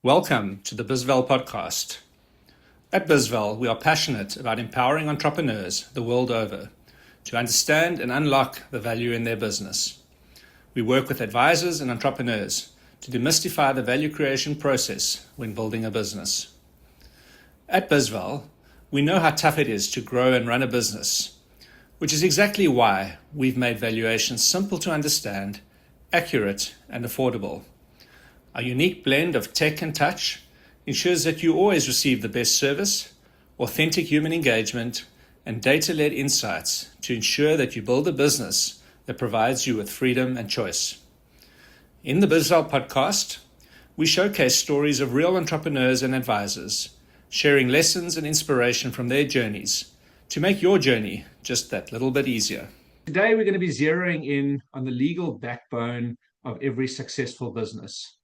Welcome to the bizval podcast. At bizval, we are passionate about empowering entrepreneurs the world over to understand and unlock the value in their business. We work with advisors and entrepreneurs to demystify the value creation process when building a business. At bizval, we know how tough it is to grow and run a business, which is exactly why we've made valuations simple to understand, accurate, and affordable. Our unique blend of tech and touch ensures that you always receive the best service, authentic human engagement, and data-led insights to ensure that you build a business that provides you with freedom and choice. In the bizval podcast, we showcase stories of real entrepreneurs and advisors, sharing lessons and inspiration from their journeys to make your journey just that little bit easier. Today, we're going to be zeroing in on the legal backbone of every successful business.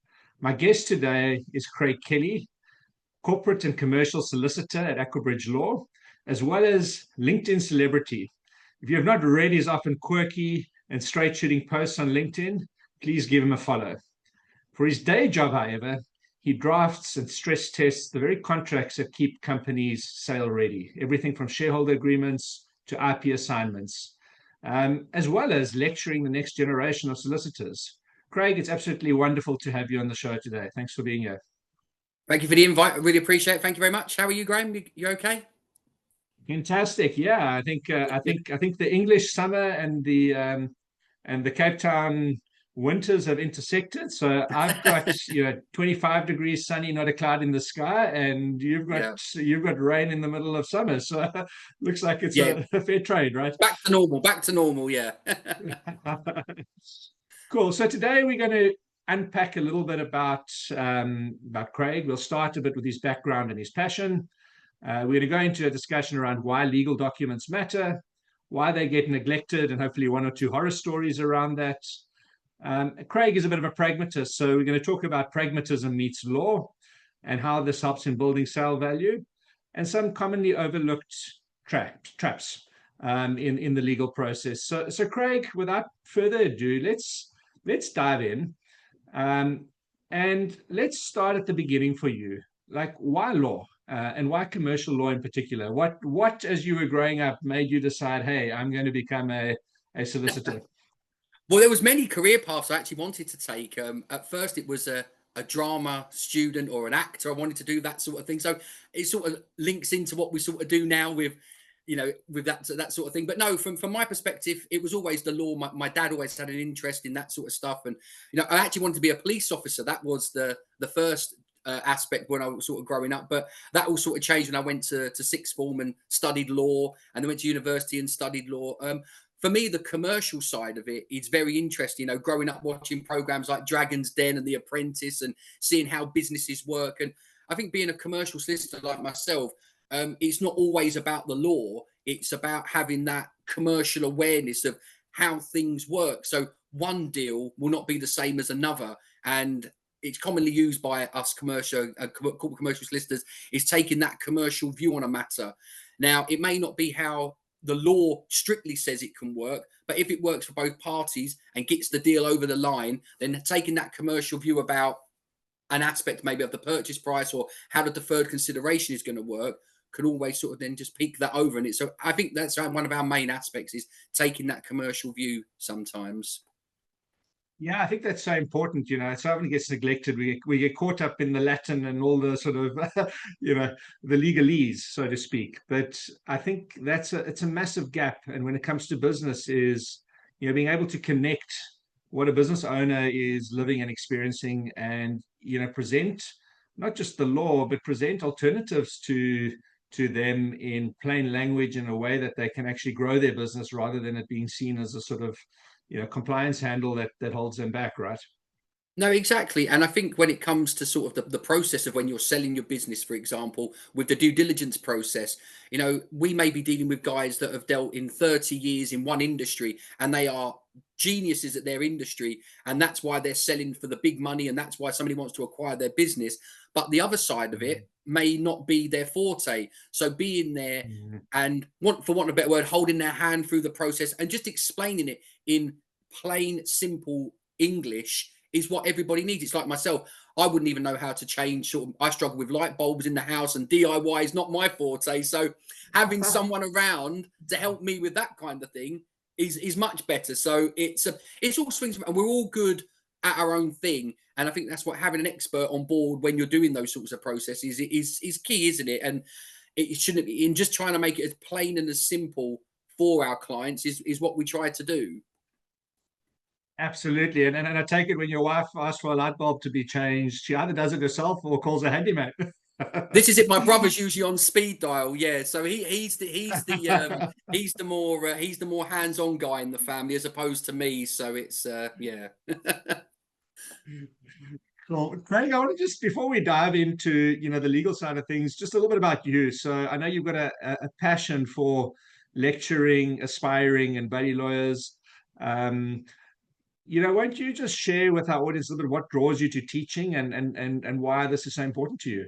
My guest today is Craig Kelly, corporate and commercial solicitor at Aquabridge Law, as well as LinkedIn celebrity. If you have not read his often quirky and straight-shooting posts on LinkedIn, please give him a follow. For his day job, however, he drafts and stress tests the very contracts that keep companies sale-ready, everything from shareholder agreements to IP assignments, as well as lecturing the next generation of solicitors. Craig, it's absolutely wonderful to have you on the show today. Thanks for being here. Thank you for the invite. I really appreciate it. Thank you very much. How are you, Graham? You okay? Fantastic. Yeah, I think the English summer and the Cape Town winters have intersected. So I've got 25 degrees sunny, not a cloud in the sky, and you've got rain in the middle of summer. So looks like it's a fair trade, right? Back to normal. Back to normal. Yeah. Cool. So today we're going to unpack a little bit about Craig. We'll start a bit with his background and his passion. We're going to go into a discussion around why legal documents matter, why they get neglected, and hopefully one or two horror stories around that. Craig is a bit of a pragmatist, so we're going to talk about pragmatism meets law and how this helps in building sale value and some commonly overlooked traps in the legal process. So Craig, without further ado, let's dive in, and let's start at the beginning for you. Like, why law, and why commercial law in particular? What as you were growing up made you decide, hey, I'm going to become a solicitor? Well, there was many career paths I actually wanted to take. At first, it was a drama student or an actor. I wanted to do that sort of thing. So it sort of links into what we sort of do now with that sort of thing. But no, from my perspective, it was always the law. My dad always had an interest in that sort of stuff, and I actually wanted to be a police officer. That was the first aspect when I was sort of growing up. But that all sort of changed when I went to sixth form and studied law, and then went to university and studied law. For me, the commercial side of it is very interesting. Growing up watching programs like Dragon's Den and The Apprentice and seeing how businesses work. And I think being a commercial solicitor like myself, it's not always about the law. It's about having that commercial awareness of how things work. So one deal will not be the same as another. And it's commonly used by us corporate commercial solicitors is taking that commercial view on a matter. Now, it may not be how the law strictly says it can work, but if it works for both parties and gets the deal over the line, then taking that commercial view about an aspect maybe of the purchase price or how the deferred consideration is going to work could always sort of then just peek that over. And so I think that's one of our main aspects is taking that commercial view sometimes. Yeah, I think that's so important. It often gets neglected. We get caught up in the Latin and all the sort of, the legalese, so to speak. But I think it's a massive gap. And when it comes to business, is being able to connect what a business owner is living and experiencing, and present not just the law, but present alternatives to them in plain language in a way that they can actually grow their business rather than it being seen as a sort of compliance handle that holds them back, right? No, exactly. And I think when it comes to sort of the process of when you're selling your business, for example, with the due diligence process, we may be dealing with guys that have dealt in 30 years in one industry and they are geniuses at their industry. And that's why they're selling for the big money. And that's why somebody wants to acquire their business. But the other side of it may not be their forte. So being there and for want of a better word, holding their hand through the process and just explaining it in plain, simple English is what everybody needs. It's like myself. I wouldn't even know how to change. I struggle with light bulbs in the house, and DIY is not my forte. So having someone around to help me with that kind of thing is much better. So it's all swings, and we're all good at our own thing. And I think that's what having an expert on board when you're doing those sorts of processes is key, isn't it? And it shouldn't be in just trying to make it as plain and as simple for our clients is what we try to do. Absolutely. And I take it when your wife asks for a light bulb to be changed, she either does it herself or calls a handyman. This is it. My brother's usually on speed dial, yeah. So he's the more hands-on guy in the family as opposed to me. So it's yeah. Cool. Craig, I want to just, before we dive into, the legal side of things, just a little bit about you. So I know you've got a passion for lecturing, aspiring, and value lawyers. Won't you just share with our audience a little bit what draws you to teaching and why this is so important to you?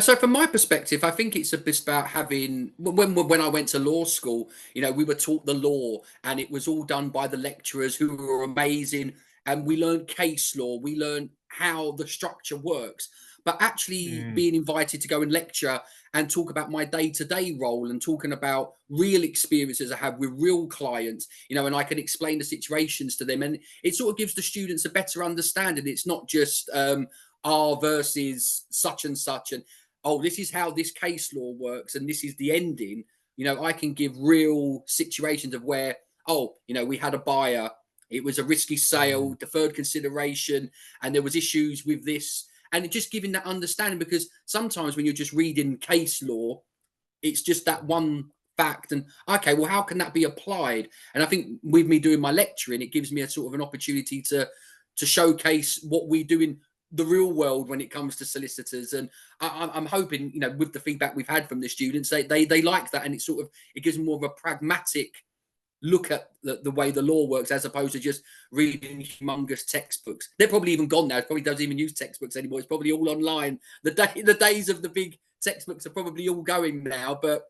So from my perspective, I think it's a bit about having when I went to law school, we were taught the law and it was all done by the lecturers who were amazing. And we learned case law, we learned how the structure works. But actually being invited to go and lecture and talk about my day-to-day role and talking about real experiences I have with real clients, and I can explain the situations to them. And it sort of gives the students a better understanding. It's not just R versus such and such, and oh, this is how this case law works, and this is the ending. I can give real situations of where, we had a buyer, it was a risky sale, deferred consideration, and there was issues with this, and just giving that understanding, because sometimes when you're just reading case law, it's just that one fact, and okay, well, how can that be applied? And I think with me doing my lecturing, it gives me a sort of an opportunity to showcase what we do in the real world when it comes to solicitors. And I'm hoping, with the feedback we've had from the students, they like that, and it gives them more of a pragmatic look at the way the law works, as opposed to just reading humongous textbooks. They're probably even gone now. It probably doesn't even use textbooks anymore. It's probably all online. The days of the big textbooks are probably all going now. But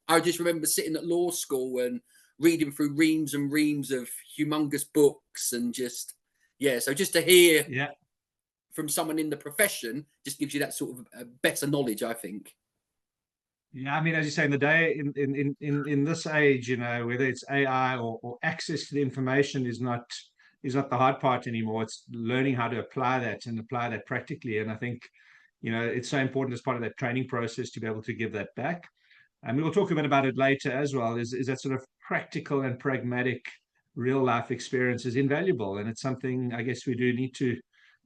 I just remember sitting at law school and reading through reams and reams of humongous books, and just so just to hear from someone in the profession just gives you that sort of better knowledge, I think. Yeah, I mean, as you say, in the day, in this age, whether it's AI or access to the information is not the hard part anymore. It's learning how to apply that practically. And I think, it's so important as part of that training process to be able to give that back. And we will talk a bit about it later as well. Is that sort of practical and pragmatic real life experience is invaluable, and it's something I guess we do need to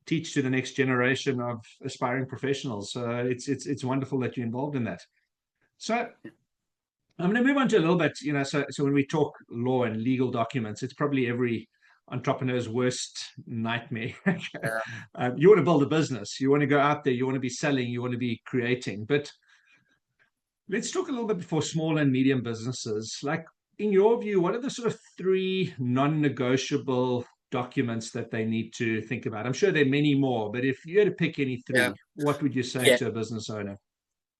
teach to the next generation of aspiring professionals. So it's wonderful that you're involved in that. So I'm going to move on to a little bit, so when we talk law and legal documents, it's probably every entrepreneur's worst nightmare. You want to build a business, you want to go out there, you want to be selling, you want to be creating. But let's talk a little bit for small and medium businesses. Like, in your view, what are the sort of 3 non-negotiable documents that they need to think about? I'm sure there are many more, but if you had to pick any 3, what would you say to a business owner?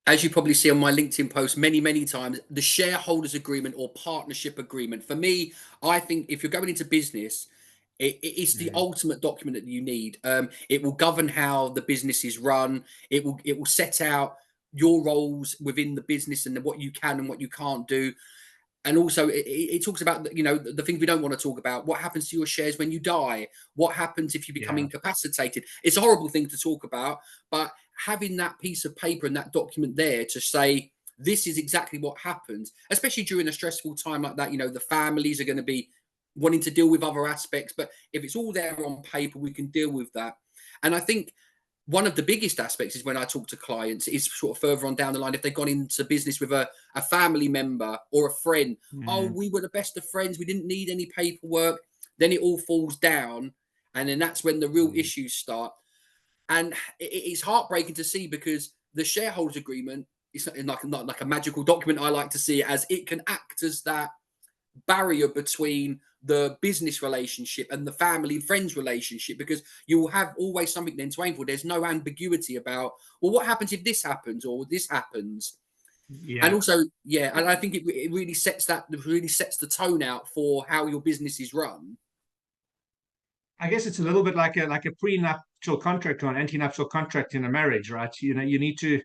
As you probably see on my LinkedIn post many times, the shareholders agreement or partnership agreement. For me, I think if you're going into business, it's the ultimate document that you need. It will govern how the business is run. It will set out your roles within the business and what you can and what you can't do. And also it talks about, the things we don't want to talk about. What happens to your shares when you die? What happens if you become incapacitated? It's a horrible thing to talk about, but having that piece of paper and that document there to say, this is exactly what happens, especially during a stressful time like that, the families are going to be wanting to deal with other aspects. But if it's all there on paper, we can deal with that. And I think one of the biggest aspects is when I talk to clients is sort of further on down the line, if they've gone into business with a family member or a friend. Oh, we were the best of friends, we didn't need any paperwork. Then it all falls down, and then that's when the real issues start. And it's heartbreaking to see, because the shareholders agreement is not like a magical document. I like to see it as it can act as that barrier between the business relationship and the family and friends relationship, because you will have always something then to aim for. There's no ambiguity about, well, what happens if this happens or this happens? And also, and I think it really sets the tone out for how your business is run. I guess it's a little bit like a prenuptial contract or an antenuptial contract in a marriage, right? You need to,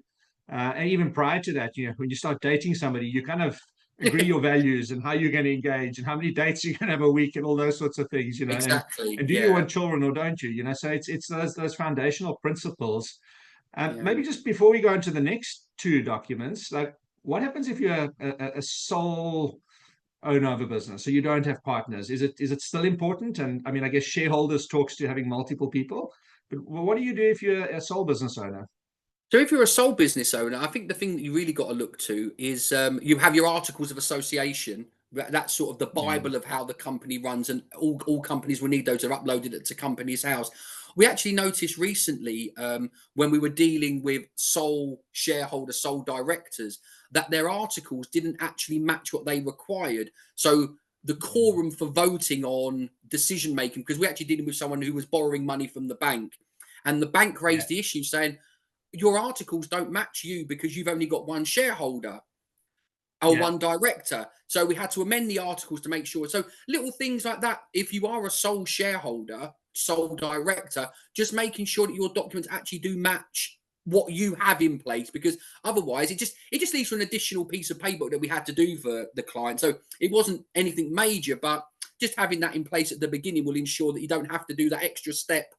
and even prior to that, when you start dating somebody, you kind of agree your values and how you're going to engage and how many dates you're going to have a week and all those sorts of things, Exactly. and do you Yeah. want children or don't you? So it's those foundational principles. Yeah. Maybe just before we go into the next two documents, like what happens if you're a sole owner of a business, so you don't have partners? Is it still important? And I mean, I guess shareholders talks to having multiple people, but what do you do if you're a sole business owner? So if you're a sole business owner, I think the thing that you really got to look to is you have your articles of association. That's sort of the Mm. Bible of how the company runs, and all companies will need those. Are uploaded to Companies House. We actually noticed recently when we were dealing with sole shareholder, sole directors, that their articles didn't actually match what they required. So the quorum for voting on decision making, because we're actually dealing with someone who was borrowing money from the bank, and the bank Yeah, raised the issue saying your articles don't match you because you've only got one shareholder or yeah, one director. So we had to amend the articles to make sure. So little things like that. If you are a sole shareholder, sole director, just making sure that your documents actually do match what you have in place, because otherwise it just leads to an additional piece of paper that we had to do for the client. So it wasn't anything major, but just having that in place at the beginning will ensure that you don't have to do that extra step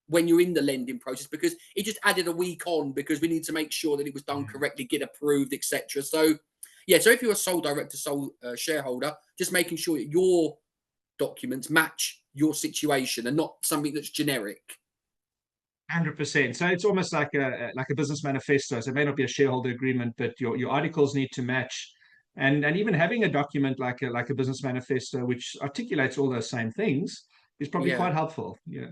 when you're in the lending process, because it just added a week on because we need to make sure that it was done yeah. correctly, get approved, etc. So yeah, so if you're a sole director, sole shareholder, just making sure that your documents match your situation and not something that's generic. 100%. So it's almost like a business manifesto. So it may not be a shareholder agreement, but your articles need to match. And even having a document like a business manifesto, which articulates all those same things, is probably Yeah. quite helpful. Yeah.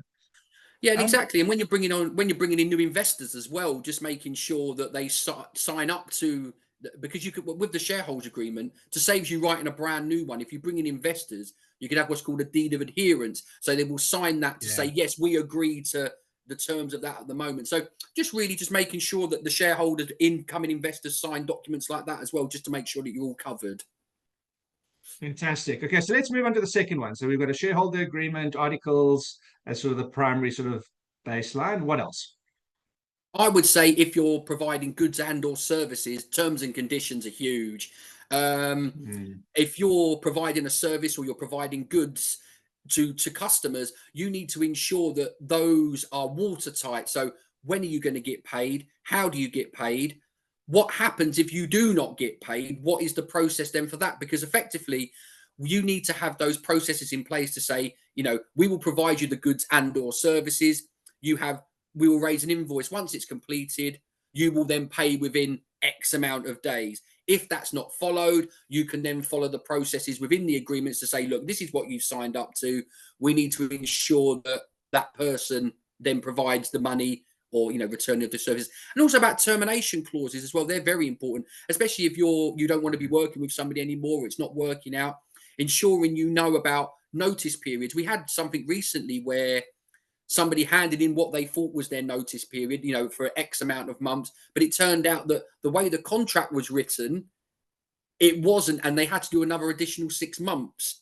Yeah, and Um, exactly. And when you're bringing in new investors as well, just making sure that they sign up to, because you could, with the shareholders agreement, to save you writing a brand new one. If you bring in investors, you could have what's called a deed of adherence. So they will sign that to say, yeah. yes, we agree to the terms of that at the moment. So just making sure that the shareholders, incoming investors, sign documents like that as well, just to make sure that you're all covered. Fantastic. Okay, so let's move on to the second one. So we've got a shareholder agreement, articles as sort of the primary sort of baseline. What else? I would say if you're providing goods and or services, terms and conditions are huge. Um, Mm, if you're providing a service or you're providing goods to customers, you need to ensure that those are watertight. So when are you going to get paid? How do you get paid? What happens if you do not get paid? What is the process then for that? Because effectively, you need to have those processes in place to say, we will provide you the goods and or services. You have We will raise an invoice. Once it's completed, you will then pay within X amount of days. If that's not followed, you can then follow the processes within the agreements to say, look, this is what you've signed up to. We need to ensure that that person then provides the money or return of the service. And also about termination clauses as well. They're very important, especially if you don't want to be working with somebody anymore, it's not working out. Ensuring you know about notice periods. We had something recently where somebody handed in what they thought was their notice period, for X amount of months. But it turned out that the way the contract was written, it wasn't, and they had to do another additional 6 months.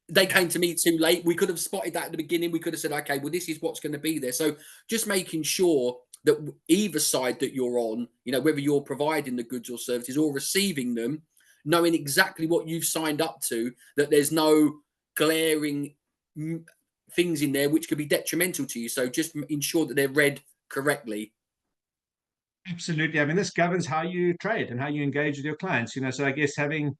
They yeah. came to me too late. We could have spotted that at the beginning. We could have said, okay, well, this is what's going to be there. So just making sure that either side that you're on, whether you're providing the goods or services or receiving them, knowing exactly what you've signed up to, that there's no glaring things in there which could be detrimental to you. So just ensure that they're read correctly. Absolutely. I mean, this governs how you trade and how you engage with your clients. So I guess having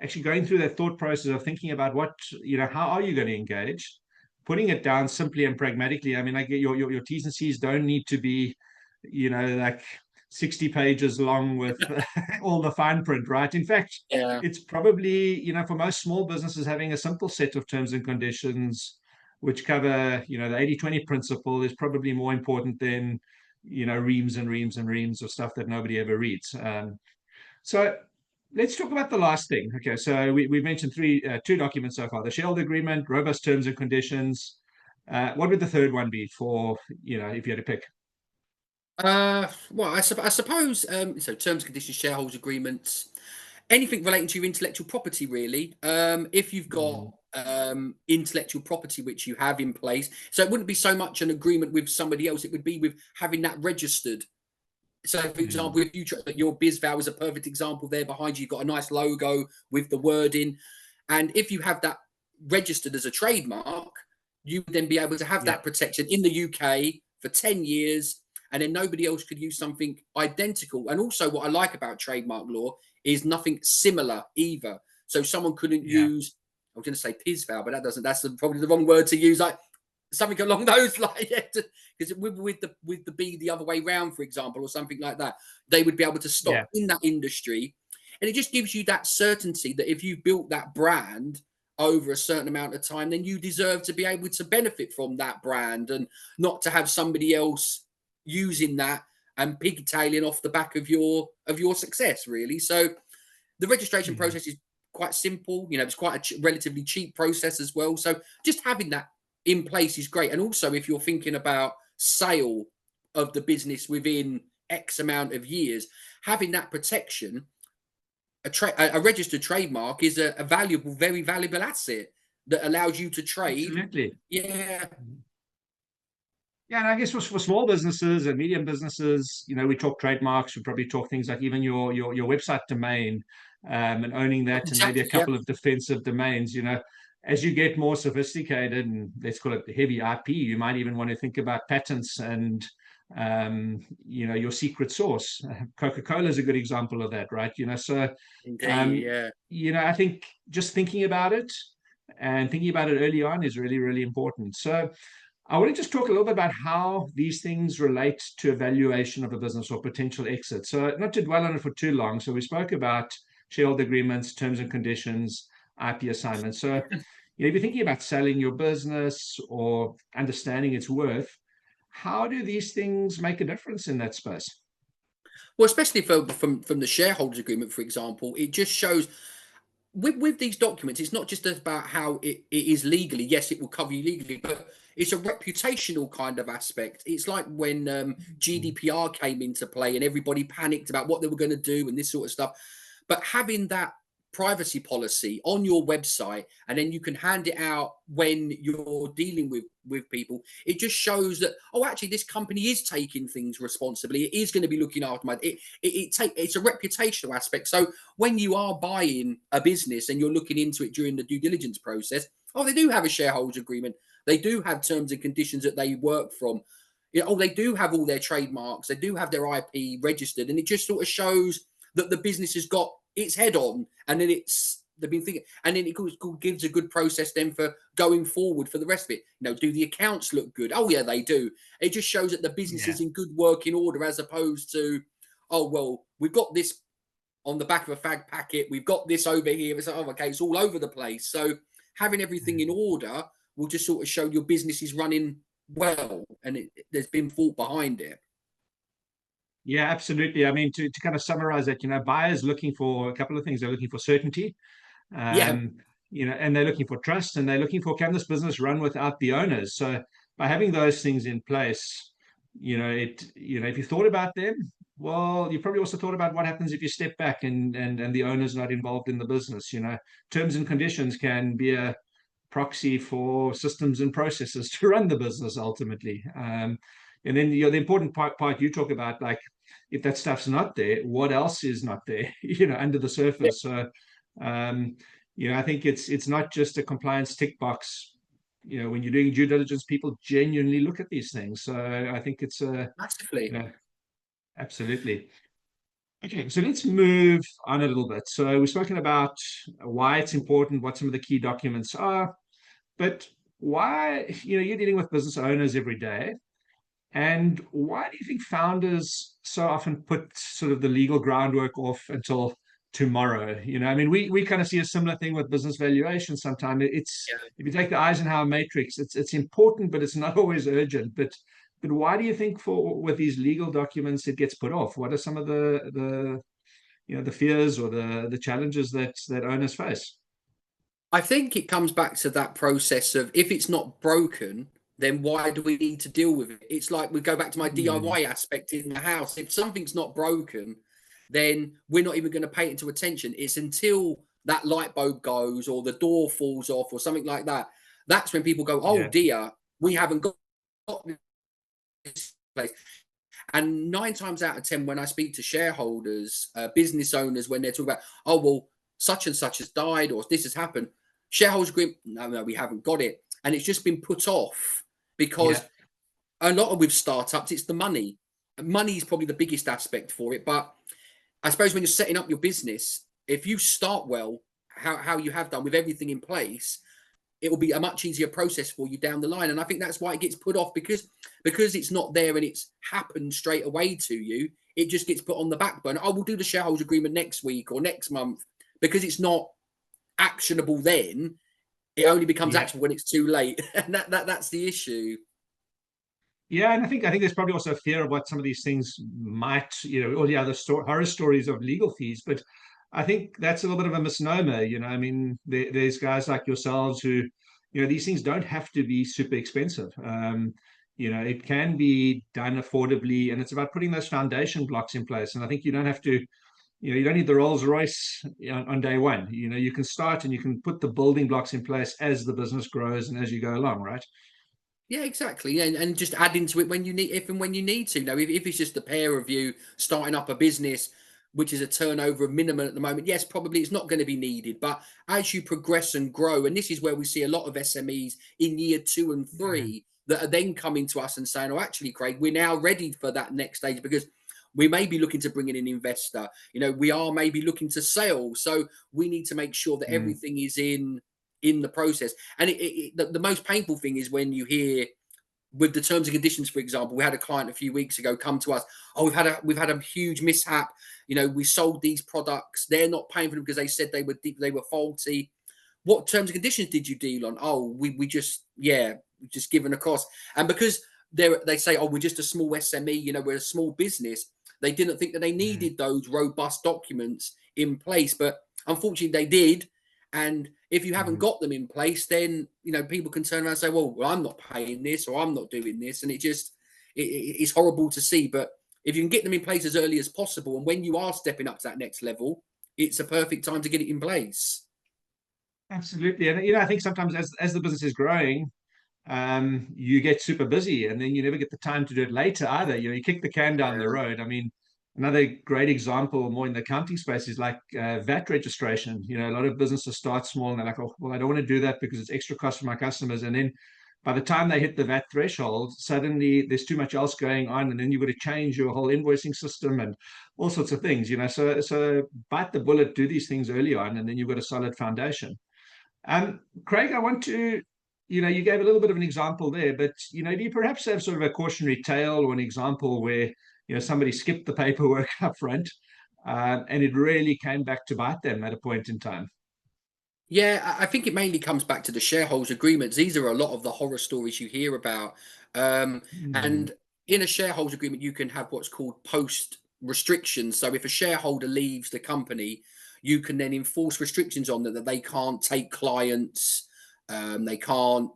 actually going through that thought process of thinking about how are you going to engage, putting it down simply and pragmatically. I mean, I get your T's and C's don't need to be, like 60 pages long with all the fine print, right? In fact, Yeah. it's probably, for most small businesses, having a simple set of terms and conditions which cover, the 80/20 principle is probably more important than, reams and reams and reams of stuff that nobody ever reads. So let's talk about the last thing. Okay, so we've mentioned two documents so far: the shareholder agreement, robust terms and conditions. What would the third one be for, if you had to pick? Well, I suppose, so terms, conditions, shareholders agreements, anything relating to your intellectual property, really. If you've got Mm, intellectual property which you have in place. So it wouldn't be so much an agreement with somebody else, it would be with having that registered. So, for example, if you your bizval is a perfect example there behind you, you've got a nice logo with the wording. And if you have that registered as a trademark, you would then be able to have that protection in the UK for 10 years, and then nobody else could use something identical. And also, what I like about trademark law is nothing similar either. So someone couldn't use, I was going to say bizval, but that's probably the wrong word to use. Like something along those lines, because with the B the other way round, for example, or something like that, they would be able to stop in that industry. And it just gives you that certainty that if you built that brand over a certain amount of time, then you deserve to be able to benefit from that brand and not to have somebody else using that and pigtailing off the back of your success, really. So the registration process is quite simple. You know, it's quite a relatively cheap process as well. So just having that in place is great. And also, if you're thinking about sale of the business within X amount of years, having that protection, a registered trademark is a valuable, very valuable asset that allows you to trade. Absolutely. Yeah. Yeah, and I guess for small businesses and medium businesses, you know, we talk trademarks, we probably talk things like even your website domain, and owning that, and maybe a couple of defensive domains. You know, as you get more sophisticated, and let's call it the heavy IP, you might even want to think about patents and you know, your secret sauce. Coca-Cola is a good example of that, right? You know, so Indeed, you know, I think just thinking about it and thinking about it early on is really, really important. So I want to just talk a little bit about how these things relate to evaluation of a business or potential exit. So not to dwell on it for too long. So we spoke about shareholder agreements, terms and conditions, IP assignments. So you know, if you're thinking about selling your business or understanding its worth, how do these things make a difference in that space? Well, especially from the shareholders agreement, for example, it just shows with these documents, it's not just about how it is legally. Yes, it will cover you legally, but it's a reputational kind of aspect. It's like when GDPR came into play and everybody panicked about what they were going to do and this sort of stuff. But having that privacy policy on your website, and then you can hand it out when you're dealing with people, it just shows that, oh, actually this company is taking things responsibly, it is going to be looking after my it's a reputational aspect. So when you are buying a business and you're looking into it during the due diligence process, oh, they do have a shareholders agreement, they do have terms and conditions that they work from, you know, oh, they do have all their trademarks, they do have their IP registered, and it just sort of shows that the business has got its head on, and then they've been thinking, and then it gives a good process then for going forward for the rest of it. You know, do the accounts look good? Oh yeah, they do. It just shows that the business is in good working order, as opposed to, oh well, we've got this on the back of a fag packet, we've got this over here. It's like, oh, okay, it's all over the place. So having everything in order will just sort of show your business is running well, and there's been thought behind it. Yeah, absolutely. I mean, to kind of summarize that, you know, buyers looking for a couple of things. They're looking for certainty, Yeah. you know, and they're looking for trust, and they're looking for, can this business run without the owners? So by having those things in place, you know, if you thought about them, well, you probably also thought about what happens if you step back and the owner's not involved in the business. You know, terms and conditions can be a proxy for systems and processes to run the business ultimately. And then the important part you talk about, like, if that stuff's not there, what else is not there, you know, under the surface. So, you know, I think it's not just a compliance tick box. You know, when you're doing due diligence, people genuinely look at these things. So I think it's Massively. you know, absolutely. Okay, so let's move on a little bit. So we've spoken about why it's important, what some of the key documents are, but why, you know, you're dealing with business owners every day. And why do you think founders so often put sort of the legal groundwork off until tomorrow? You know, I mean, we kind of see a similar thing with business valuation sometimes. It's, if you take the Eisenhower matrix, it's important, but it's not always urgent. But why do you think for with these legal documents it gets put off? What are some of the you know, the fears or the challenges that owners face? I think it comes back to that process of, if it's not broken, then why do we need to deal with it? It's like, we go back to my Mm, DIY aspect in the house. If something's not broken, then we're not even going to pay it into attention. It's until that light bulb goes or the door falls off or something like that, that's when people go, oh Yeah. dear, we haven't got this place. And 9 times out of 10, when I speak to shareholders, business owners, when they're talking about, oh, well, such and such has died or this has happened, shareholders agree, no, we haven't got it. And it's just been put off because Yeah. a lot of with startups, it's the money. Money is probably the biggest aspect for it. But I suppose when you're setting up your business, if you start well, how you have done with everything in place, it will be a much easier process for you down the line. And I think that's why it gets put off because it's not there and it's happened straight away to you. It just gets put on the back burner. Oh, we'll do the shareholders agreement next week or next month because it's not actionable then. It only becomes Yeah. actionable when it's too late, and that's the issue. Yeah, and I think there's probably also a fear of what some of these things might, all the other horror stories of legal fees. But I think that's a little bit of a misnomer. I mean, there's guys like yourselves who, these things don't have to be super expensive. It can be done affordably, and it's about putting those foundation blocks in place. And I think you don't have to, you don't need the Rolls Royce on day one. You can start and you can put the building blocks in place as the business grows and as you go along, right? Yeah, exactly. And just add into it when you need, if and when you need to. If it's just the pair of you starting up a business, which is a turnover of minimum at the moment, yes, probably it's not going to be needed. But as you progress and grow, and this is where we see a lot of SMEs in year 2 and 3 that are then coming to us and saying, "Oh, actually, Craig, we're now ready for that next stage because we may be looking to bring in an investor. We are maybe looking to sell, so we need to make sure that Mm. everything is in the process." And the most painful thing is when you hear with the terms and conditions, for example, we had a client a few weeks ago come to us. Oh, we've had a huge mishap. We sold these products. They're not paying for them because they said they were faulty. What terms and conditions did you deal on? Oh, we just given a cost. And because they say, oh, we're just a small SME, we're a small business. They didn't think that they Mm. needed those robust documents in place, but unfortunately they did. And if you haven't Mm. got them in place, then people can turn around and say, well, I'm not paying this or I'm not doing this, and it's horrible to see. But if you can get them in place as early as possible, and when you are stepping up to that next level, it's a perfect time to get it in place. Absolutely. And I think sometimes as the business is growing, you get super busy and then you never get the time to do it later either. You kick the can down the Yeah. road. I mean, another great example more in the accounting space is like VAT registration. A lot of businesses start small and they're like, oh, well, I don't want to do that because it's extra cost for my customers. And then by the time they hit the VAT threshold, suddenly there's too much else going on. And then you've got to change your whole invoicing system and all sorts of things, so bite the bullet, do these things early on, and then you've got a solid foundation. Craig, I want to, you gave a little bit of an example there, but, do you perhaps have sort of a cautionary tale or an example where, somebody skipped the paperwork up front, and it really came back to bite them at a point in time? Yeah, I think it mainly comes back to the shareholders agreements. These are a lot of the horror stories you hear about. Mm. And in a shareholders agreement, you can have what's called post restrictions. So if a shareholder leaves the company, you can then enforce restrictions on them that they can't take clients, they can't,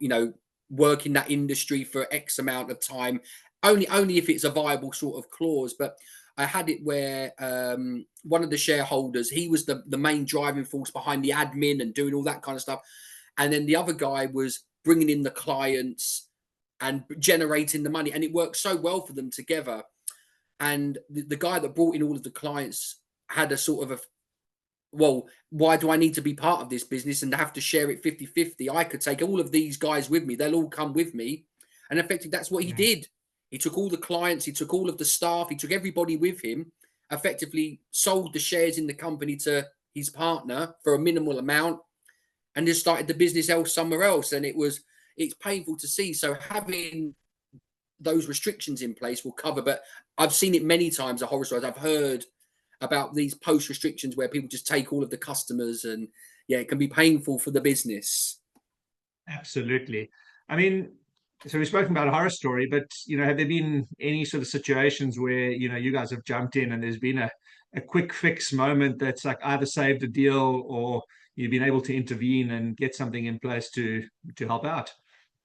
work in that industry for X amount of time. Only if it's a viable sort of clause. But I had it where one of the shareholders, he was the main driving force behind the admin and doing all that kind of stuff. And then the other guy was bringing in the clients and generating the money. And it worked so well for them together. And the guy that brought in all of the clients had a sort of well, why do I need to be part of this business and have to share it 50-50? I could take all of these guys with me. They'll all come with me. And effectively, that's what he Yeah. did. He took all the clients, he took all of the staff, he took everybody with him, effectively sold the shares in the company to his partner for a minimal amount and just started the business else somewhere else. And it's painful to see. So having those restrictions in place will cover, but I've seen it many times, a horror stories. I've heard about these post restrictions where people just take all of the customers and yeah, it can be painful for the business. Absolutely. I mean, so we've spoken about a horror story, but have there been any sort of situations where you guys have jumped in and there's been a quick fix moment that's like either saved a deal or you've been able to intervene and get something in place to help out?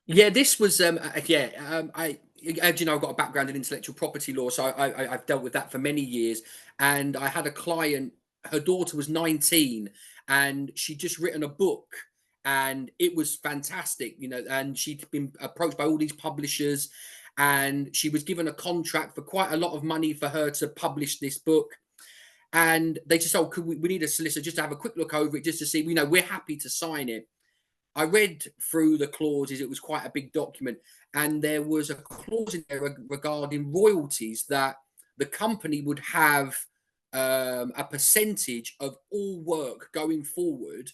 Yeah, this was I as you know, I've got a background in intellectual property law, so I've dealt with that for many years. And I had a client, her daughter was 19, and she'd just written a book, and it was fantastic, you know, and she'd been approached by all these publishers, and she was given a contract for quite a lot of money for her to publish this book. And they just, oh, we need a solicitor just to have a quick look over it, just to see, you know, we're happy to sign it. I read through the clauses. It was quite a big document, and there was a clause in there regarding royalties, that the company would have a percentage of all work going forward,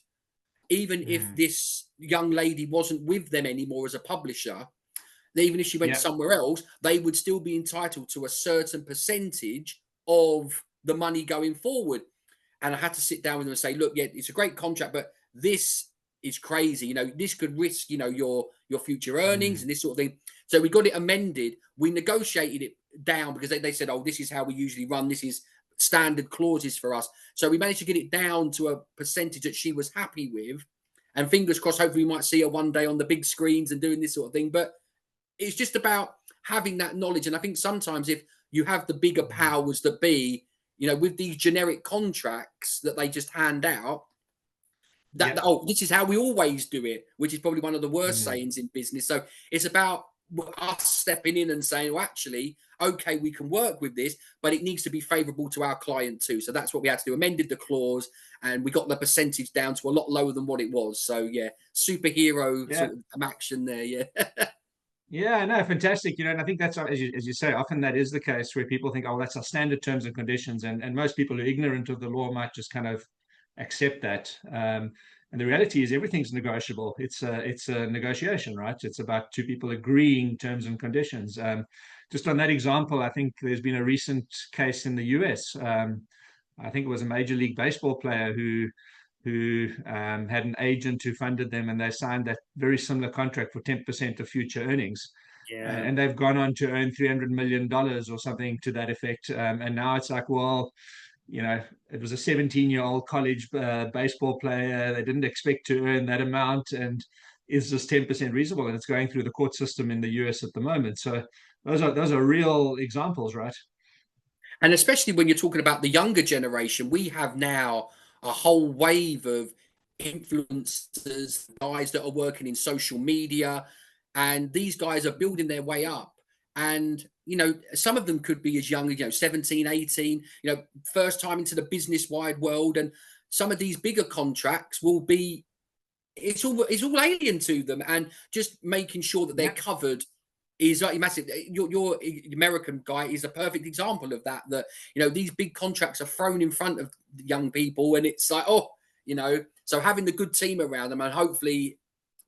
even if this young lady wasn't with them anymore as a publisher. Even if she went Yeah. somewhere else, they would still be entitled to a certain percentage of the money going forward. And I had to sit down with them and say, look, yeah, it's a great contract, but this is crazy. You know, this could risk, you know, your future earnings and this sort of thing. So we got it amended. We negotiated it down because they said, oh, this is how we usually run. This is standard clauses for us. So we managed to get it down to a percentage that she was happy with. And fingers crossed, hopefully we might see her one day on the big screens and doing this sort of thing. But it's just about having that knowledge. And I think sometimes if you have the bigger powers that be, you know, with these generic contracts that they just hand out, that oh, this is how we always do it, which is probably one of the worst sayings in business. So it's about us stepping in and saying, well, actually, okay, we can work with this, but it needs to be favorable to our client too. So that's what we had to do. Amended the clause, and we got the percentage down to a lot lower than what it was. So yeah, superhero sort of action there. Yeah. Yeah, no, fantastic. You know, and I think that's, as you say, often that is the case where people think, oh, that's our standard terms and conditions. And most people who are ignorant of the law might just kind of accept that. And the reality is everything's negotiable. It's a negotiation, right? It's about two people agreeing terms and conditions. Just on that example, I think there's been a recent case in the US. I think it was a Major League Baseball player who had an agent who funded them, and they signed that very similar contract for 10% of future earnings. Yeah. And they've gone on to earn $300 million or something to that effect. And now it's like, well, you know, it was a 17-year-old college baseball player. They didn't expect to earn that amount. And is this 10% reasonable? And it's going through the court system in the US at the moment. So those are real examples, right? And especially when you're talking about the younger generation, we have now a whole wave of influencers, guys that are working in social media, and these guys are building their way up. And, you know, some of them could be as young as, you know, 17, 18, you know, first time into the business wide world. And some of these bigger contracts will be, it's all alien to them, and just making sure that they're covered is like massive. Your American guy is a perfect example of that. That, you know, these big contracts are thrown in front of young people, and it's like, oh, you know, so having the good team around them, and hopefully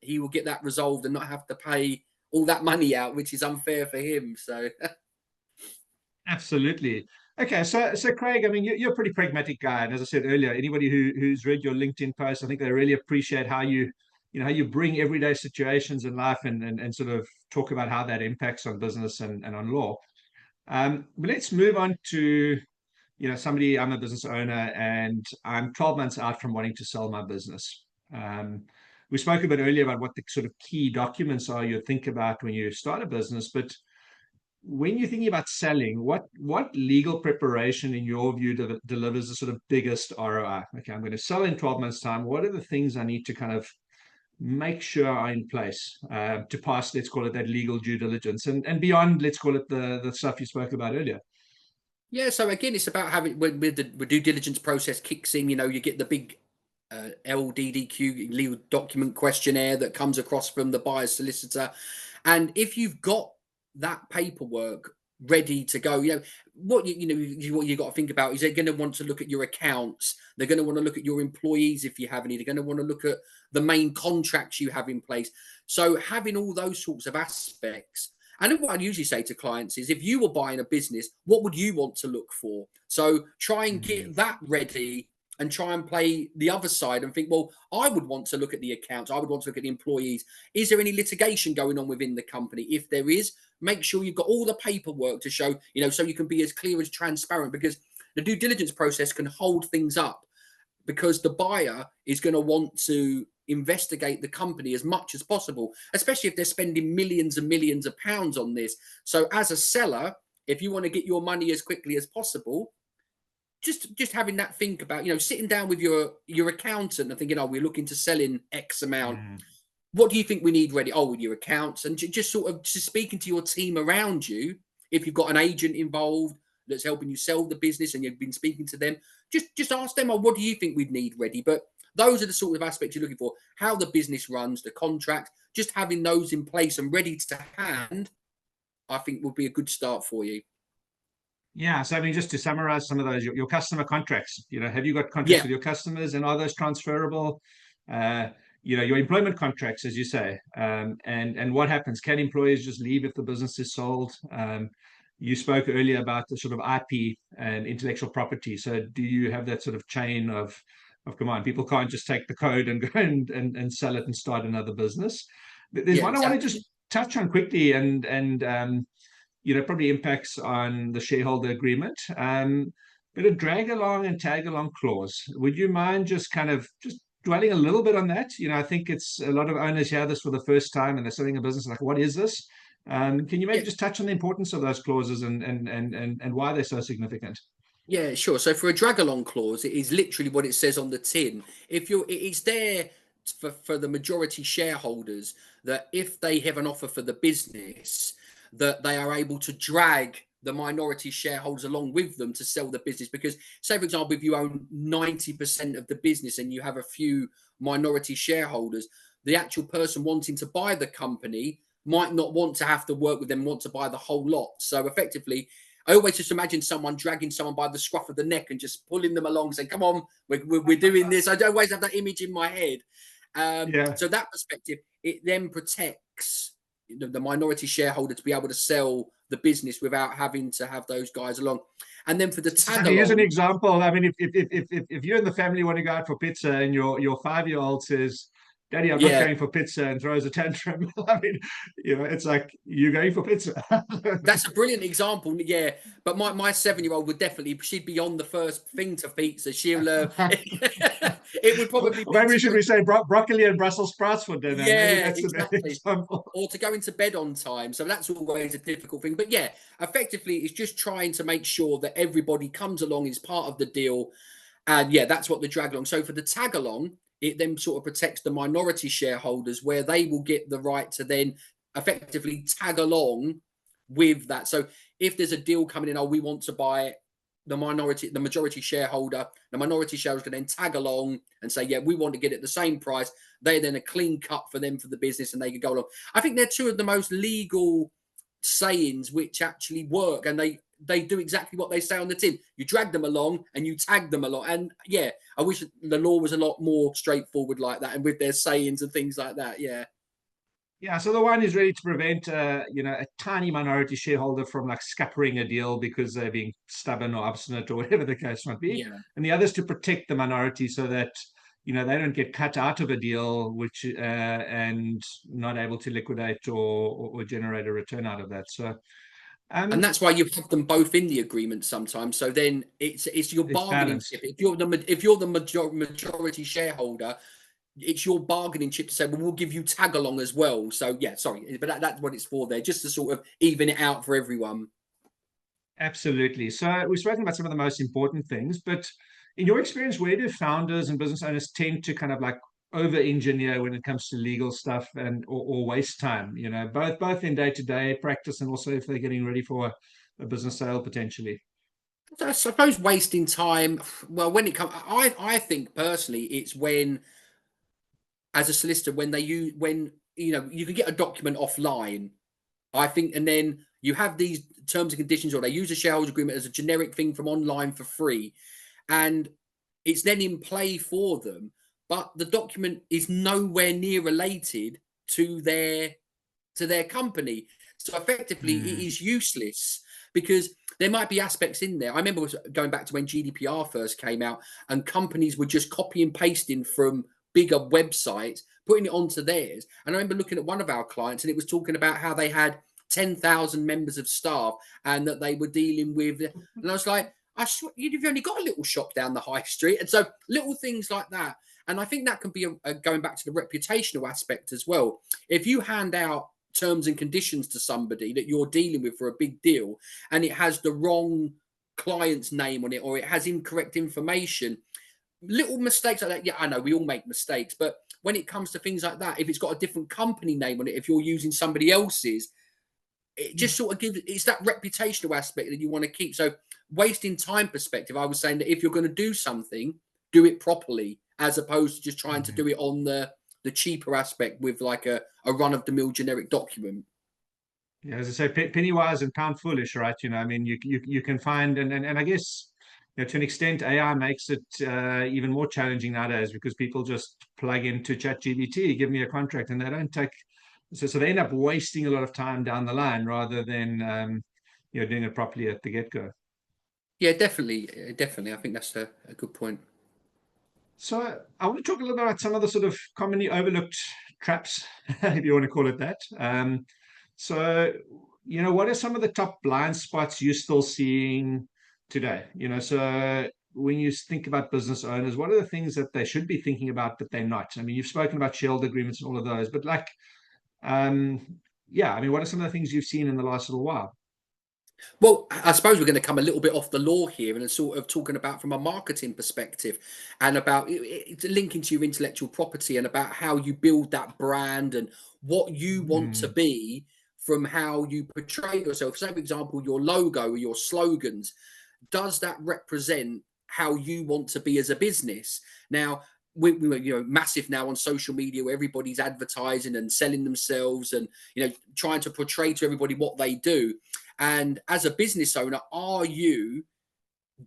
he will get that resolved and not have to pay all that money out, which is unfair for him. So Absolutely. Okay, so Craig, I mean, you're a pretty pragmatic guy, and as I said earlier, anybody who's read your LinkedIn post, I think they really appreciate how how you bring everyday situations in life and sort of talk about how that impacts on business and on law. But let's move on to, somebody. I'm a business owner, and I'm 12 months out from wanting to sell my business. We spoke a bit earlier about what the sort of key documents are you think about when you start a business, but when you're thinking about selling, what legal preparation, in your view, delivers the sort of biggest ROI? Okay, I'm going to sell in 12 months' time. What are the things I need to kind of make sure are in place to pass, let's call it, that legal due diligence, and beyond, let's call it the stuff you spoke about earlier? yeah, so again, it's about having, when the due diligence process kicks in, you know, you get the big LDDQ, legal document questionnaire, that comes across from the buyer's solicitor. And if you've got that paperwork ready to go, you know, what what you got to think about is they're going to want to look at your accounts. They're going to want to look at your employees if you have any. They're going to want to look at the main contracts you have in place. So having all those sorts of aspects. And what I usually say to clients is, if you were buying a business, what would you want to look for? So try and get that ready, and try and play the other side and think, well, I would want to look at the accounts. I would want to look at the employees. Is there any litigation going on within the company? If there is, make sure you've got all the paperwork to show, you know, so you can be as clear as transparent, because the due diligence process can hold things up, because the buyer is going to want to investigate the company as much as possible, especially if they're spending millions and millions of pounds on this. So as a seller, if you want to get your money as quickly as possible, just having that think about, sitting down with your accountant and thinking, oh, we're looking to sell in X amount. What do you think we need ready? Oh, your accounts, and just sort of just speaking to your team around you. If you've got an agent involved that's helping you sell the business and you've been speaking to them, just ask them, oh, what do you think we'd need ready? But those are the sort of aspects you're looking for. How the business runs, the contract, just having those in place and ready to hand, I think would be a good start for you. Yeah, so I mean, just to summarize some of those, your customer contracts, have you got contracts Yeah, with your customers, and are those transferable? Uh, your employment contracts, as you say, and what happens? Can employees just leave if the business is sold? You spoke earlier about the sort of IP and intellectual property. So do you have that sort of chain of command? People can't just take the code and go and sell it and start another business. There's yeah, one I want to exactly. just touch on quickly, and probably impacts on the shareholder agreement. But a drag along and tag along clause. Would you mind just kind of just dwelling a little bit on that? I think it's a lot of owners hear this for the first time and they're selling a business like, what is this? Can you maybe Yeah. just touch on the importance of those clauses and why they're so significant? Yeah, sure. So for a drag along clause, it is literally what it says on the tin. It's there for the majority shareholders that if they have an offer for the business, that they are able to drag the minority shareholders along with them to sell the business. Because, say, for example, if you own 90% of the business and you have a few minority shareholders, the actual person wanting to buy the company might not want to have to work with them, want to buy the whole lot. So effectively, I always just imagine someone dragging someone by the scruff of the neck and just pulling them along, saying, "Come on, we're doing this." I always have that image in my head. Yeah. So that perspective, it then protects the minority shareholder to be able to sell the business without having to have those guys along. And then for the So tag here's an along, example. I mean, if you and the family want to go out for pizza and your 5-year-old says, "Daddy, I'm not yeah, going for pizza," and throws a tantrum, I mean, it's like, you're going for pizza. that's a brilliant example. Yeah, but my 7-year-old would definitely, she'd be on the first thing to pizza. She'll it would Or probably be maybe to should go, we say broccoli and Brussels sprouts for dinner? Maybe yeah, that's an exactly. example. Or to go into bed on time. So that's always a difficult thing. But yeah, effectively, it's just trying to make sure that everybody comes along, is part of the deal. And yeah, that's what the drag along. So for the tag along, it then sort of protects the minority shareholders where they will get the right to then effectively tag along with that. So if there's a deal coming in, oh, we want to buy the majority shareholder, the minority shareholders can then tag along and say, yeah, we want to get it the same price. They then a clean cut for them for the business and they can go along. I think they're two of the most legal sayings which actually work, and they do exactly what they say on the tin. You drag them along and you tag them along. And yeah, I wish the law was a lot more straightforward like that and with their sayings and things like that. Yeah. Yeah, so the one is really to prevent, a tiny minority shareholder from like scuppering a deal because they're being stubborn or obstinate or whatever the case might be, Yeah. and the other is to protect the minority so that they don't get cut out of a deal, which and not able to liquidate or generate a return out of that. So And um, that's why you have them both in the agreement sometimes. So then it's your it's bargaining balanced. chip. If you're the majority shareholder, it's your bargaining chip to say, well, we'll give you tag along as well. So yeah, sorry, but that's what it's for there, just to sort of even it out for everyone. Absolutely. So we've spoken about some of the most important things, but in your experience, where do founders and business owners tend to kind of like over engineer when it comes to legal stuff and or waste time, both in day-to-day practice and also if they're getting ready for a business sale potentially? So I suppose wasting time. Well, when it comes, I think personally, it's when as a solicitor when they use when you can get a document offline. I think, and then you have these terms and conditions, or they use a shareholder agreement as a generic thing from online for free, and it's then in play for them. But the document is nowhere near related to their company, so effectively it Hmm. is useless because there might be aspects in there. I remember going back to when GDPR first came out, and companies were just copy and pasting from bigger websites, putting it onto theirs. And I remember looking at one of our clients, and it was talking about how they had 10,000 members of staff and that they were dealing with. And I was like, I swear, you've only got a little shop down the high street. And so little things like that. And I think that can be going back to the reputational aspect as well. If you hand out terms and conditions to somebody that you're dealing with for a big deal and it has the wrong client's name on it, or it has incorrect information. Little mistakes like that. Yeah, I know we all make mistakes, but when it comes to things like that, if it's got a different company name on it, if you're using somebody else's, it just sort of gives, it's that reputational aspect that you want to keep. So wasting time perspective, I was saying that if you're going to do something, do it properly, as opposed to just trying to do it on the cheaper aspect with like a run-of-the-mill generic document. Yeah, as I say, penny wise and pound foolish, right? You know, I mean, you can find, and I guess, you know, to an extent, AI makes it even more challenging nowadays because people just plug into ChatGPT, give me a contract, and they don't take, so they end up wasting a lot of time down the line rather than you know, doing it properly at the get-go. Yeah, definitely, definitely. I think that's a good point. So I want to talk a little bit about some of the sort of commonly overlooked traps, if you want to call it that. So, you know, what are some of the top blind spots you're still seeing today? You know, so when you think about business owners, what are the things that they should be thinking about that they're not? I mean, you've spoken about shareholder agreements and all of those, but like, yeah, I mean, what are some of the things you've seen in the last little while? Well, I suppose we're going to come a little bit off the law here and sort of talking about from a marketing perspective and about it's linking to your intellectual property and about how you build that brand and what you want to Mm, be from how you portray yourself. Say, for example, your logo or your slogans, does that represent how you want to be as a business? Now, we you know massive now on social media where everybody's advertising and selling themselves and you know trying to portray to everybody what they do. And as a business owner, are you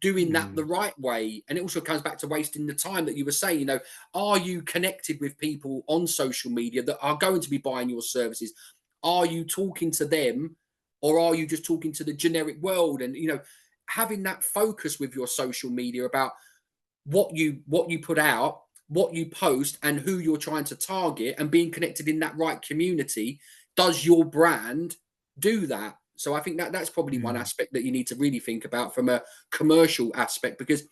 doing that the mm, right way? And it also comes back to wasting the time that you were saying, you know, are you connected with people on social media that are going to be buying your services? Are you talking to them or are you just talking to the generic world? And, you know, having that focus with your social media about what you put out, what you post, and who you're trying to target, and being connected in that right community. Does your brand do that? So I think that that's probably one mm. aspect that you need to really think about from a commercial aspect, because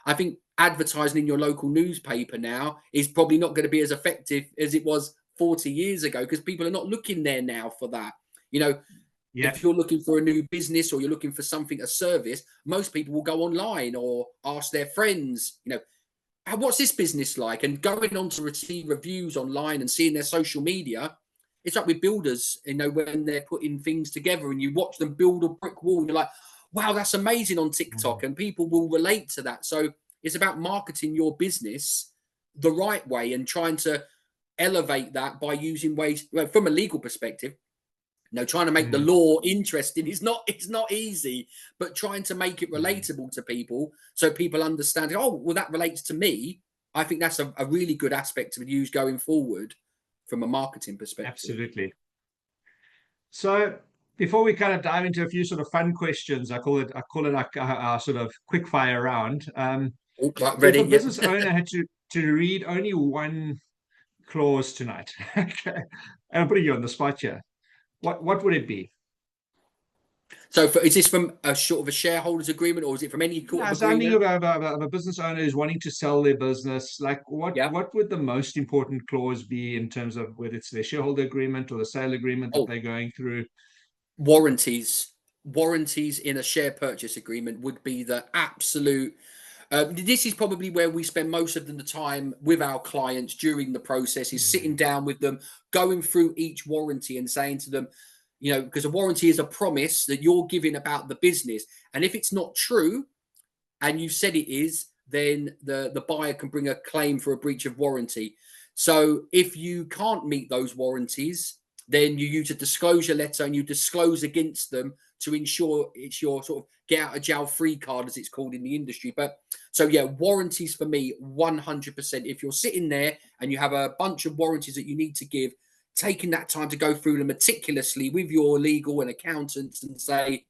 I think advertising in your local newspaper now is probably not going to be as effective as it was 40 years ago because people are not looking there now for that. You know, Yeah. if you're looking for a new business or you're looking for something, a service, most people will go online or ask their friends, you know, what's this business like? And going on to receive reviews online and seeing their social media, it's like with builders, you know, when they're putting things together and you watch them build a brick wall, and you're like, wow, that's amazing on TikTok. And people will relate to that. So it's about marketing your business the right way and trying to elevate that by using ways, well, from a legal perspective, you know, trying to make the Mm. law interesting is not, it's not easy, but trying to make it Mm. relatable to people so people understand, oh, well, that relates to me. I think that's a really good aspect to use going forward from a marketing perspective. Absolutely. So before we kind of dive into a few sort of fun questions, I call it like our sort of quick fire round. Oh, right, If ready? a Yep. business owner had to read only one clause tonight, okay, and I'm putting you on the spot here, what would it be? So is this from a sort of a shareholders agreement or is it from any sort Yeah, of so I'm thinking agreement? of a business owner who's wanting to sell their business. Like, Yeah. what would the most important clause be in terms of whether it's their shareholder agreement or the sale agreement that Oh, they're going through? warranties in a share purchase agreement would be the absolute. This is probably where we spend most of the time with our clients during the process, is sitting Mm, down with them, going through each warranty and saying to them, you know, because a warranty is a promise that you're giving about the business, and if it's not true and you said it is, then the buyer can bring a claim for a breach of warranty. So if you can't meet those warranties, then you use a disclosure letter and you disclose against them to ensure it's your sort of get out of jail free card, as it's called in the industry. But so yeah, warranties for me 100%. If you're sitting there and you have a bunch of warranties that you need to give, taking that time to go through them meticulously with your legal and accountants and say,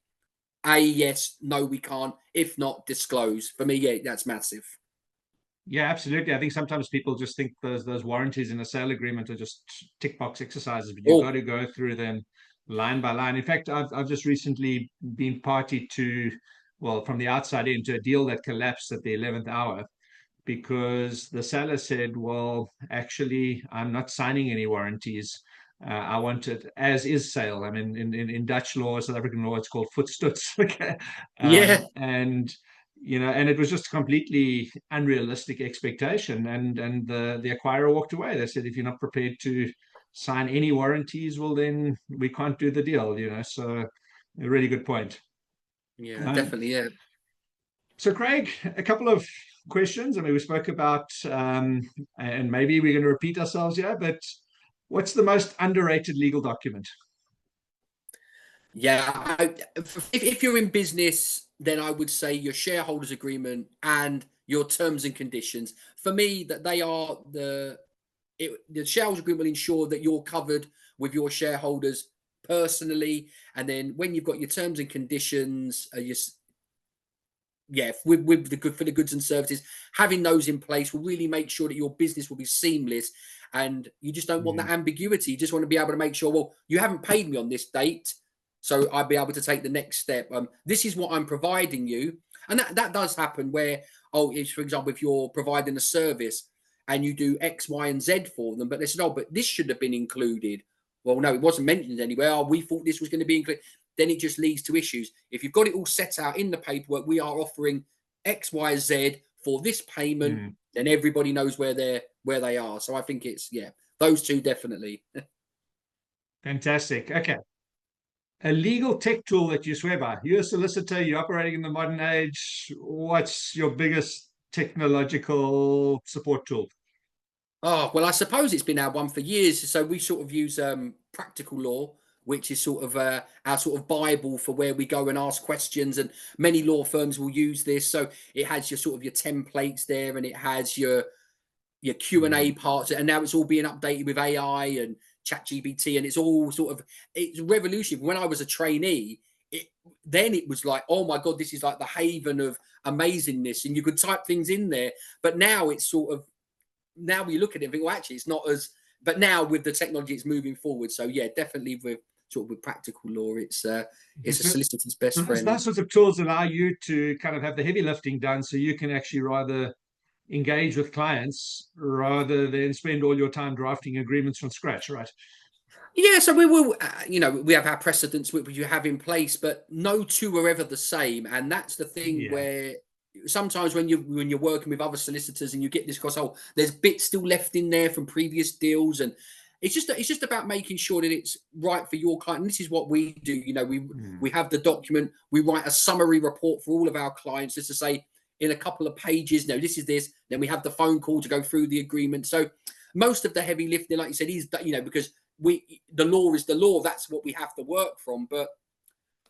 yes, no, we can't. If not, disclose. For me, yeah, that's massive. yeah, absolutely. I think sometimes people just think those warranties in a sale agreement are just tick box exercises, but you've got Oh, to go through them line by line. In fact, I've just recently been party to, well, from the outside in, to a deal that collapsed at the 11th hour because the seller said, well, actually, I'm not signing any warranties. I want it as is sale. I mean, in Dutch law, South African law, it's called voetstuts. Okay, Yeah. and and it was just a completely unrealistic expectation. And the acquirer walked away. They said, if you're not prepared to sign any warranties, well, then we can't do the deal. So a really good point. Yeah, Um, definitely. Yeah. so, Craig, a couple of questions. I mean, we spoke about, and maybe we're going to repeat ourselves here, but what's the most underrated legal document? Yeah, if you're in business, then I would say your shareholders agreement and your terms and conditions. For me, that they are the shareholders agreement will ensure that you're covered with your shareholders personally, and then when you've got your terms and conditions, with the good for the goods and services, having those in place will really make sure that your business will be seamless, and you just don't want that Mm. ambiguity. You just want to be able to make sure, well, you haven't paid me on this date, so I'll be able to take the next step. This is what I'm providing you, and that does happen where, for example, if you're providing a service and you do X, Y, and Z for them, but they said, oh, but this should have been included. Well, no, it wasn't mentioned anywhere. Oh, we thought this was going to be included. Then it just leads to issues. If you've got it all set out in the paperwork, we are offering X, Y, Z for this payment, Mm. then everybody knows where they are. So I think it's those two definitely. Fantastic. Okay. A legal tech tool that you swear by. You're a solicitor, you're operating in the modern age. What's your biggest technological support tool? Oh, well, I suppose it's been our one for years. So we sort of use practical law, which is sort of our sort of Bible for where we go and ask questions. And many law firms will use this. So it has your sort of your templates there, and it has your Q&A Mm. parts, and now it's all being updated with AI and ChatGPT, and it's all it's revolutionary. When I was a trainee, then it was like, oh my god, this is like the haven of amazingness, and you could type things in there. But now it's sort of, now we look at it and think, well, actually, it's not as. But now with the technology, it's moving forward. So yeah, definitely with practical law, it's a So, solicitor's best those friend. sorts of tools allow you to kind of have the heavy lifting done, so you can actually rather engage with clients rather than spend all your time drafting agreements from scratch, right? Yeah, so we will, we have our precedents which you have in place, but no two are ever the same, and that's the thing Yeah. where sometimes when you're working with other solicitors and you get this across, oh, there's bits still left in there from previous deals, and it's just about making sure that it's right for your client. And this is what we do. We Mm. have the document, we write a summary report for all of our clients, just to say in a couple of pages, no, this is this. Then we have the phone call to go through the agreement. So most of the heavy lifting, like you said, is because the law is the law. That's what we have to work from. But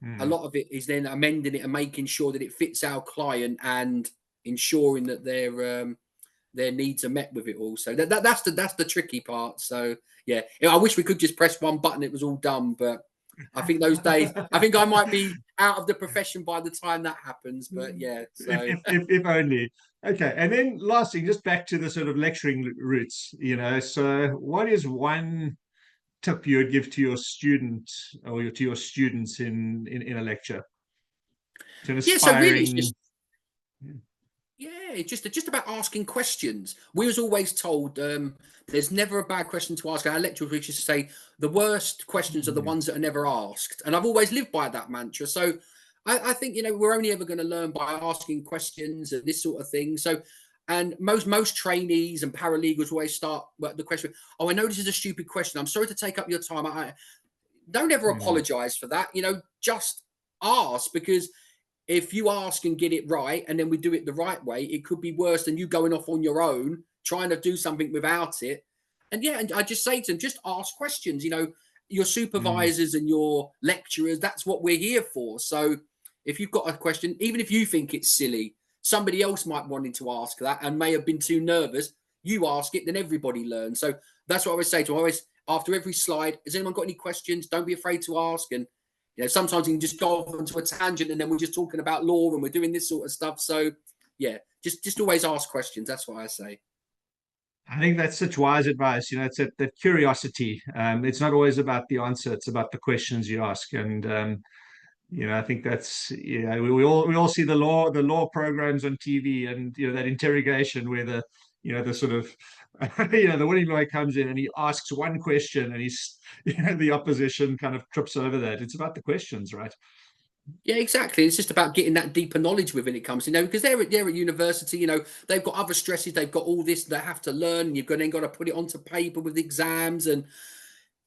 a Mm. lot of it is then amending it and making sure that it fits our client and ensuring that their needs are met with it all. So that's the tricky part. So yeah, I wish we could just press one button, it was all done. But I think those days, I think I might be out of the profession by the time that happens. But yeah, If, so if, if, if only. Okay. And then last thing, just back to the sort of lecturing roots, So what is one tip you would give to your student or to your students in a lecture? To an yeah, so really it's just. aspiring. Yeah, it's just about asking questions. We was always told there's never a bad question to ask. Our lecturers used to say the worst questions are the ones that are never asked, and I've always lived by that mantra. So I think we're only ever going to learn by asking questions and this sort of thing. So, and most trainees and paralegals always start the question. Oh, I know this is a stupid question. I'm sorry to take up your time. I don't ever Mm. apologize for that. Just ask, because if you ask and get it right, and then we do it the right way, it could be worse than you going off on your own trying to do something without it. And yeah, and I just say to them, just ask questions. Your Mm. supervisors and your lecturers, that's what we're here for. So if you've got a question, even if you think it's silly, somebody else might wanted to ask that and may have been too nervous. You ask it, then everybody learns. So that's what I always say to them. Always after every slide, has anyone got any questions? Don't be afraid to ask. And sometimes you can just go off into a tangent and then we're just talking about law and we're doing this sort of stuff. So yeah, just always ask questions. That's what I say. I think that's such wise advice. It's that curiosity. It's not always about the answer; it's about the questions you ask. And I think that's we all see the law programs on TV, and that interrogation where the sort of The winning lawyer comes in and he asks one question, and the opposition kind of trips over that. It's about the questions, right? Yeah, exactly. It's just about getting that deeper knowledge with when it comes, because they're at university, they've got other stresses, they've got all this they have to learn. You've then got to put it onto paper with exams, and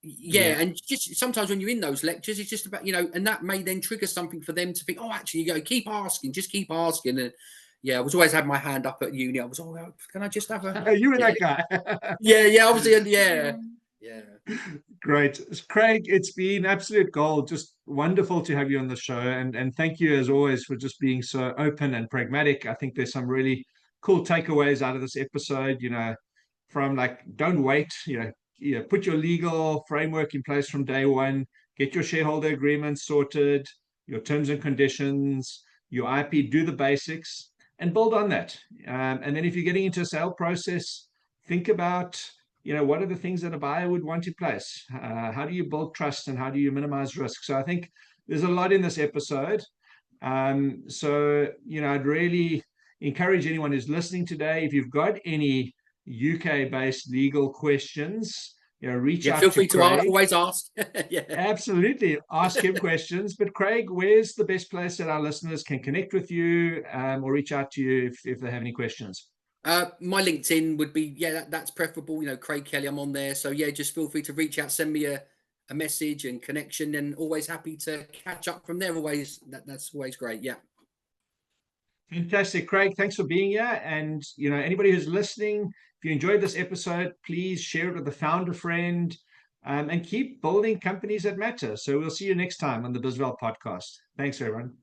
Yeah. yeah, and just sometimes when you're in those lectures, it's just about, and that may then trigger something for them to think, oh, actually, keep asking, just keep asking. And yeah, I was always had my hand up at uni. I was, oh, can I just have a You and yeah, that guy. yeah, obviously, and yeah. Great. Craig, it's been absolute gold. Just wonderful to have you on the show. And thank you, as always, for just being so open and pragmatic. I think there's some really cool takeaways out of this episode, from like, don't wait, put your legal framework in place from day one, get your shareholder agreement sorted, your terms and conditions, your IP, do the basics and build on that. And then if you're getting into a sale process, think about, what are the things that a buyer would want in place? How do you build trust and how do you minimize risk? So I think there's a lot in this episode. So, I'd really encourage anyone who's listening today, if you've got any UK-based legal questions, reach Yeah, out feel to free to ask, Craig. always ask. Yeah. Absolutely. Ask him questions. But Craig, where's the best place that our listeners can connect with you, or reach out to you if they have any questions? My LinkedIn would be, that's preferable. Craig Kelly, I'm on there. So yeah, just feel free to reach out, send me a message and connection, and always happy to catch up from there. Always, that's always great. Yeah. Fantastic, Craig. Thanks for being here. And anybody who's listening, if you enjoyed this episode, please share it with a founder friend, and keep building companies that matter. So we'll see you next time on the bizval podcast. Thanks, everyone.